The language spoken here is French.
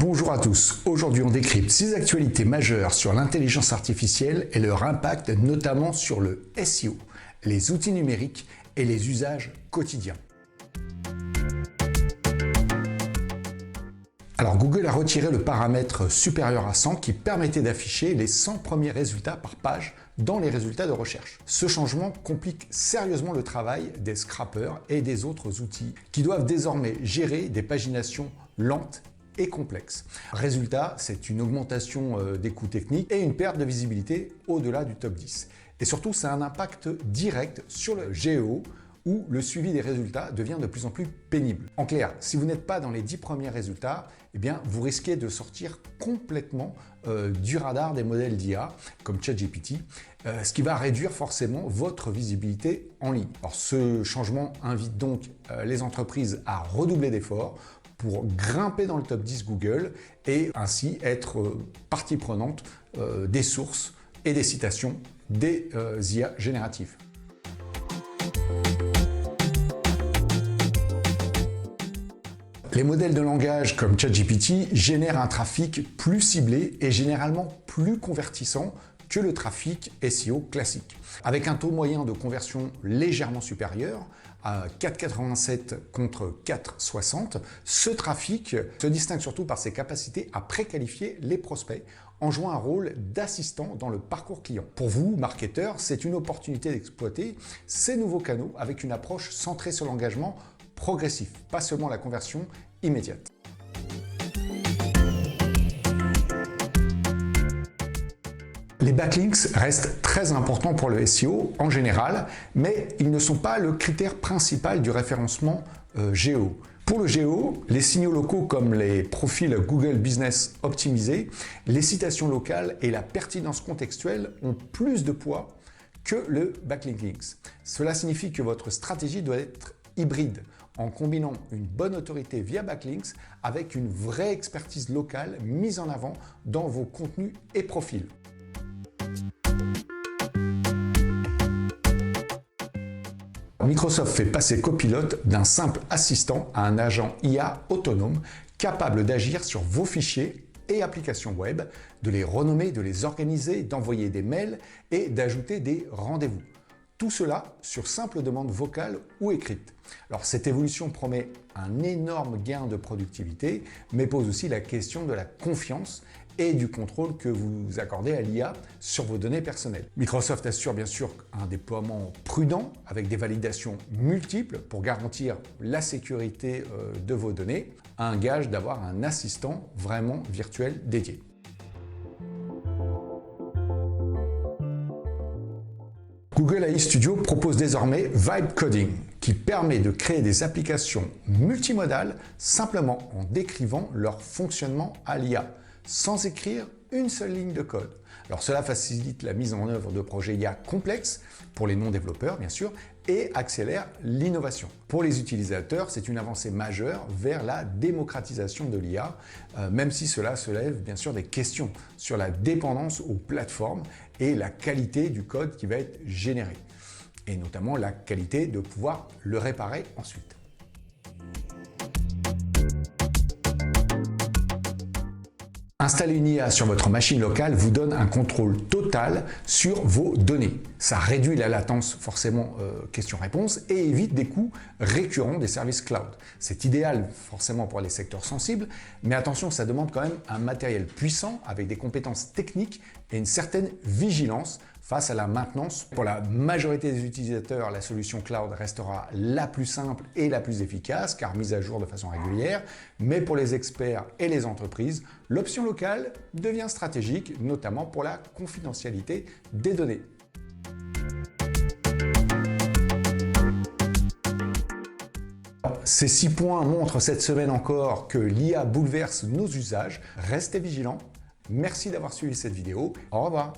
Bonjour à tous, aujourd'hui on décrypte 6 actualités majeures sur l'intelligence artificielle et leur impact notamment sur le SEO, les outils numériques et les usages quotidiens. Alors Google a retiré le paramètre supérieur à 100 qui permettait d'afficher les 100 premiers résultats par page dans les résultats de recherche. Ce changement complique sérieusement le travail des scrappers et des autres outils qui doivent désormais gérer des paginations lentes et complexes. Résultat, c'est une augmentation des coûts techniques et une perte de visibilité au-delà du top 10. Et surtout, ça a un impact direct sur le GEO, où le suivi des résultats devient de plus en plus pénible. En clair, si vous n'êtes pas dans les 10 premiers résultats, eh bien, vous risquez de sortir complètement du radar des modèles d'IA, comme ChatGPT, ce qui va réduire forcément votre visibilité en ligne. Alors, ce changement invite donc les entreprises à redoubler d'efforts pour grimper dans le top 10 Google et ainsi être partie prenante des sources et des citations des IA génératives. Les modèles de langage comme ChatGPT génèrent un trafic plus ciblé et généralement plus convertissant que le trafic SEO classique. Avec un taux moyen de conversion légèrement supérieur, à 4,87 contre 4,60, ce trafic se distingue surtout par ses capacités à préqualifier les prospects en jouant un rôle d'assistant dans le parcours client. Pour vous, marketeurs, c'est une opportunité d'exploiter ces nouveaux canaux avec une approche centrée sur l'engagement progressif, pas seulement la conversion immédiate. Les backlinks restent très importants pour le SEO en général, mais ils ne sont pas le critère principal du référencement GEO. Pour le GEO, les signaux locaux comme les profils Google Business optimisés, les citations locales et la pertinence contextuelle ont plus de poids que le backlink links. Cela signifie que votre stratégie doit être hybride, en combinant une bonne autorité via backlinks avec une vraie expertise locale mise en avant dans vos contenus et profils. Microsoft fait passer Copilot d'un simple assistant à un agent IA autonome capable d'agir sur vos fichiers et applications web, de les renommer, de les organiser, d'envoyer des mails et d'ajouter des rendez-vous. Tout cela sur simple demande vocale ou écrite. Alors cette évolution promet un énorme gain de productivité, mais pose aussi la question de la confiance et du contrôle que vous accordez à l'IA sur vos données personnelles. Microsoft assure bien sûr un déploiement prudent avec des validations multiples pour garantir la sécurité de vos données, un gage d'avoir un assistant vraiment virtuel dédié. Google AI Studio propose désormais Vibe Coding, qui permet de créer des applications multimodales simplement en décrivant leur fonctionnement à l'IA, sans écrire une seule ligne de code. Alors cela facilite la mise en œuvre de projets IA complexes, pour les non-développeurs bien sûr, et accélère l'innovation. Pour les utilisateurs, c'est une avancée majeure vers la démocratisation de l'IA, même si cela soulève bien sûr des questions sur la dépendance aux plateformes et la qualité du code qui va être généré, et notamment la qualité de pouvoir le réparer ensuite. Installer une IA sur votre machine locale vous donne un contrôle total sur vos données. Ça réduit la latence forcément question-réponse et évite des coûts récurrents des services cloud. C'est idéal forcément pour les secteurs sensibles, mais attention, ça demande quand même un matériel puissant avec des compétences techniques et une certaine vigilance face à la maintenance. Pour la majorité des utilisateurs, la solution cloud restera la plus simple et la plus efficace car mise à jour de façon régulière, mais pour les experts et les entreprises, l'option locale devient stratégique, notamment pour la confidentialité des données. Ces 6 points montrent cette semaine encore que l'IA bouleverse nos usages. Restez vigilants. Merci d'avoir suivi cette vidéo. Au revoir.